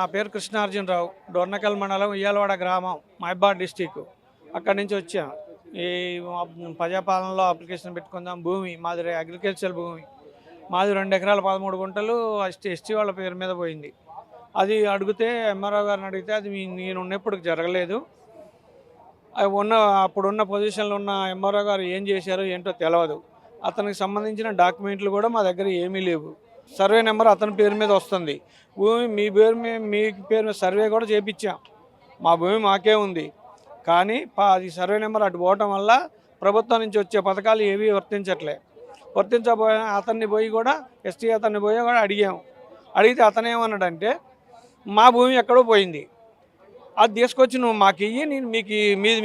నా పేరు కృష్ణార్జునరావు. డొర్నకల్ మండలం ఉయ్యాలవాడ గ్రామం, మహబాద్ డిస్టిక్. అక్కడి నుంచి వచ్చాం. ఈ ప్రజాపాలనలో అప్లికేషన్ పెట్టుకుందాం. భూమి మాది అగ్రికల్చర్ భూమి. మాది 2 ఎకరాల 13 గుంటలు ఎస్టీ వాళ్ళ పేరు మీద పోయింది. అది అడిగితే ఎంఆర్ఓ గారిని అడిగితే అది నేను ఉన్నప్పుడు జరగలేదు. అప్పుడున్న పొజిషన్లో ఉన్న ఎంఆర్ఓ గారు ఏం చేశారో ఏంటో తెలియదు. అతనికి సంబంధించిన డాక్యుమెంట్లు కూడా మా దగ్గర ఏమీ లేవు. సర్వే నెంబర్ అతని పేరు మీద వస్తుంది. భూమి మీ పేరు మీద సర్వే కూడా చేయించాం. మా భూమి మాకే ఉంది. కానీ అది సర్వే నెంబర్ అటు పోవటం వల్ల ప్రభుత్వం నుంచి వచ్చే పథకాలు ఏవి వర్తించబోయే అతన్ని పోయి కూడా అతన్ని పోయి కూడా అడిగాము. అడిగితే అతను ఏమన్నాడంటే మా భూమి ఎక్కడో పోయింది, అది తీసుకొచ్చి నువ్వు మాకు ఇయ్యి, నేను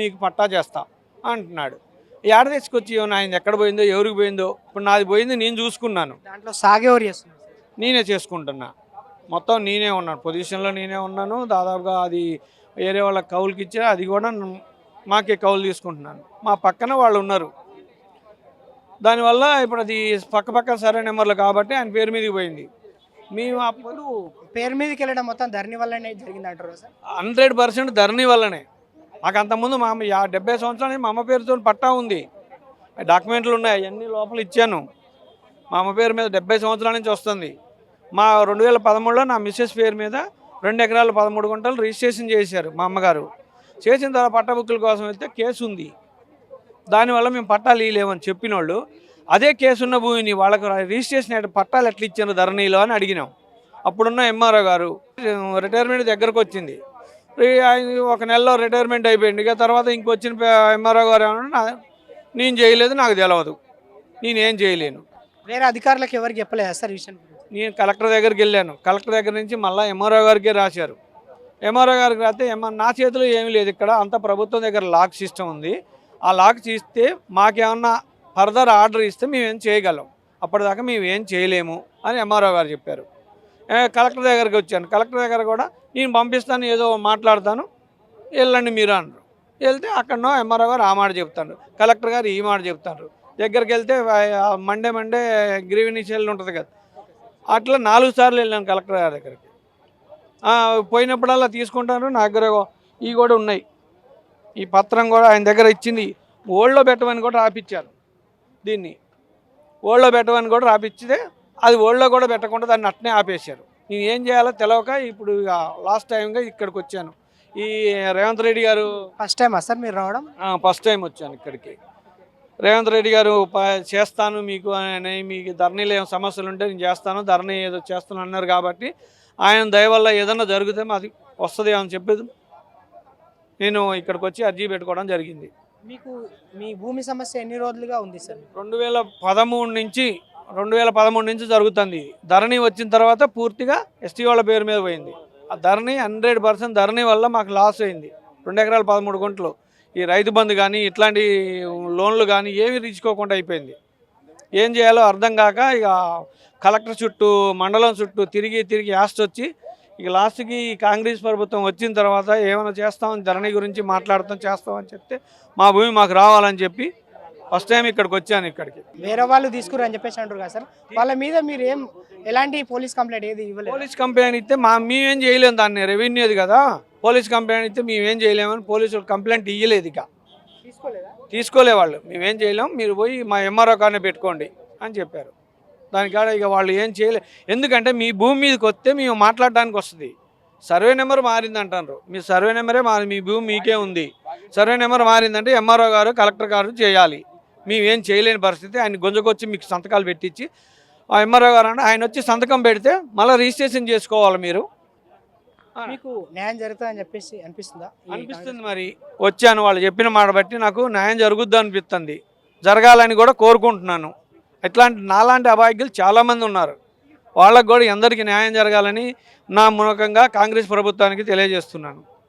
మీకు పట్టా చేస్తా అంటున్నాడు. ఏడ తీసుకొచ్చి ఆయన ఎక్కడ పోయిందో ఎవరికి పోయిందో. ఇప్పుడు నాది పోయింది, నేను చూసుకున్నాను. దాంట్లో సాగేవారు చేస్తున్నారు, నేనే చేసుకుంటున్నా. మొత్తం నేనే ఉన్నాను, పొజిషన్లో నేనే ఉన్నాను. దాదాపుగా అది వేరే వాళ్ళకి కౌలుకి ఇచ్చా, అది కూడా మాకే కౌలు తీసుకుంటున్నాను. మా పక్కన వాళ్ళు ఉన్నారు. దానివల్ల ఇప్పుడు అది పక్క సర్వే నెంబర్లు కాబట్టి ఆయన పేరు మీదకి పోయింది. మేము అప్పుడు పేరు మీదకి వెళ్ళడం మొత్తం ధరణి వల్లనే జరిగింది అంటారు సార్? 100% ధరణి వల్లనే. మాకు అంతకుముందు మా 70 సంవత్సరాలు మా అమ్మ పేరుతో పట్టా ఉంది, డాక్యుమెంట్లు ఉన్నాయి, అవన్నీ లోపల ఇచ్చాను. మా అమ్మ పేరు మీద 70 సంవత్సరాల నుంచి వస్తుంది. మా 2013లో నా మిస్సెస్ పేరు మీద 2 ఎకరాల 13 గుంటలు రిజిస్ట్రేషన్ చేశారు మా అమ్మగారు. చేసిన తర్వాత పట్టా బుక్కుల కోసం వెళ్తే కేసు ఉంది. దానివల్ల మేము పట్టాలు ఇవ్వలేమని చెప్పిన వాళ్ళు అదే కేసు ఉన్న భూమిని వాళ్ళకు రిజిస్ట్రేషన్ పట్టాలు ఎట్లా ఇచ్చారు ధరణిలో అని అడిగినాం. అప్పుడున్న ఎంఆర్ఓ గారు రిటైర్మెంట్ దగ్గరకు వచ్చింది. ఒక నెలలో రిటైర్మెంట్ అయిపోయింది. ఇక తర్వాత ఇంకొచ్చిన ఎంఆర్ఓ గారు ఏమన్నా నేను చేయలేదు, నాకు తెలియదు, నేనేం చేయలేను. వేరే అధికారులకు ఎవరికి చెప్పలేదు సార్ విషయం? నేను కలెక్టర్ దగ్గరికి వెళ్ళాను. కలెక్టర్ దగ్గర నుంచి మళ్ళీ ఎంఆర్ఓ గారికే రాశారు. ఎంఆర్ఓ గారికి రాస్తే నా చేతిలో ఏమీ లేదు. ఇక్కడ అంతా ప్రభుత్వం దగ్గర లాక్ సిస్టమ్ ఉంది. ఆ లాక్ తీస్తే మాకేమన్నా ఫర్దర్ ఆర్డర్ ఇస్తే మేమేం చేయగలం, అప్పటిదాకా మేమేం చేయలేము అని ఎంఆర్ఓ గారు చెప్పారు. కలెక్టర్ దగ్గరికి వచ్చాను. కలెక్టర్ దగ్గర కూడా నేను పంపిస్తాను, ఏదో మాట్లాడతాను, వెళ్ళండి మీరు అన్నారు. వెళ్తే అక్కడనో ఎంఆర్ఓ గారు ఆ మాట చెప్తారు, కలెక్టర్ గారు ఈ మాట చెప్తారు. దగ్గరికి వెళ్తే మండే గ్రీవెన్షియల్ ఉంటుంది కదా, అట్లా 4 సార్లు వెళ్ళాను కలెక్టర్ గారి దగ్గరికి. పోయినప్పుడల్లా తీసుకుంటాను. నా దగ్గర ఇవి కూడా ఉన్నాయి. ఈ పత్రం కూడా ఆయన దగ్గర ఇచ్చింది. ఓల్డ్లో పెట్టమని కూడా రాపిచ్చారు. దీన్ని ఓల్డ్లో పెట్టమని కూడా రాపిచ్చితే అది ఓల్డ్లో కూడా పెట్టకుండా దాన్ని అట్నే ఆపేశారు. నేను ఏం చేయాలో తెలియక ఇప్పుడు లాస్ట్ టైంగా ఇక్కడికి వచ్చాను. ఈ రేవంత్ రెడ్డి గారు ఫస్ట్ టైం సార్ మీరు రావడం? ఫస్ట్ టైం వచ్చాను ఇక్కడికి. రేవంత్ రెడ్డి గారు చేస్తాను మీకు అని, మీకు ధరణిలో ఏం సమస్యలు ఉంటే నేను చేస్తాను, ధరణి ఏదో చేస్తాను అన్నారు. కాబట్టి ఆయన దయ వల్ల ఏదన్నా జరిగితే మాది వస్తుంది అని చెప్పేది నేను ఇక్కడికి వచ్చి అర్జీ పెట్టుకోవడం జరిగింది. మీకు మీ భూమి సమస్య ఎన్ని రోజులుగా ఉంది సార్? 2013 నుంచి జరుగుతుంది. ధరణి వచ్చిన తర్వాత పూర్తిగా ఎస్టీ వాళ్ళ పేరు మీద పోయింది. ఆ ధరణి 100% ధరణి వల్ల మాకు లాస్ అయింది. 2 ఎకరాల 13 గుంటలు ఈ రైతు బంధు కానీ ఇట్లాంటి లోన్లు కానీ ఏమి రీచుకోకుండా అయిపోయింది. ఏం చేయాలో అర్థం కాక ఇక కలెక్టర్ చుట్టూ మండలం చుట్టూ తిరిగి యాస్ట్ వచ్చి ఇక లాస్ట్కి కాంగ్రెస్ ప్రభుత్వం వచ్చిన తర్వాత ఏమైనా చేస్తామని ధరణి గురించి చేస్తామని చెప్తే మా భూమి మాకు రావాలని చెప్పి ఫస్ట్ టైం ఇక్కడికి వచ్చాను. ఇక్కడికి వేరే వాళ్ళు తీసుకురు అని చెప్పేసి అంటారు కదా సార్, వాళ్ళ మీద మీరు ఎలాంటి పోలీస్ కంప్లైంట్ ఏది ఇవ్వలేదు? పోలీస్ కంప్లైంట్ ఇస్తే మేమేం చేయలేము, దాన్ని రెవెన్యూది కదా. పోలీస్ కంప్లైంట్ ఇస్తే మేమేం చేయలేమని పోలీసులు కంప్లైంట్ ఇవ్వలేదు. ఇక తీసుకోలే వాళ్ళు. మేమేం చేయలేము, మీరు పోయి మా ఎంఆర్ఓ గారిని పెట్టుకోండి అని చెప్పారు. దానికాడ ఇక వాళ్ళు ఏం చేయలేదు. ఎందుకంటే మీ భూమి మీదకి వస్తే మేము మాట్లాడడానికి వస్తుంది. సర్వే నెంబర్ మారింది అంటారు. మీ సర్వే నెంబరే మారి, మీ భూమి మీకే ఉంది, సర్వే నెంబర్ మారిందంటే ఎంఆర్ఓ గారు కలెక్టర్ గారు చేయాలి. మేమేం చేయలేని పరిస్థితి. ఆయన గొంజకొచ్చి మీకు సంతకాలు పెట్టించి ఆ ఎంఆర్ఓ గారు అంటే ఆయన వచ్చి సంతకం పెడితే మళ్ళీ రిజిస్ట్రేషన్ చేసుకోవాలి మీరు. మీకు న్యాయం జరుగుతుందని చెప్పేసి అనిపిస్తుంది. మరి వచ్చాను, వాళ్ళు చెప్పిన మాట బట్టి నాకు న్యాయం జరుగుద్ది అనిపిస్తుంది. జరగాలని కూడా కోరుకుంటున్నాను. నాలాంటి అబాయకులు చాలామంది ఉన్నారు. వాళ్ళకు కూడా అందరికీ న్యాయం జరగాలని నా మూలకంగా కాంగ్రెస్ ప్రభుత్వానికి తెలియజేస్తున్నాను.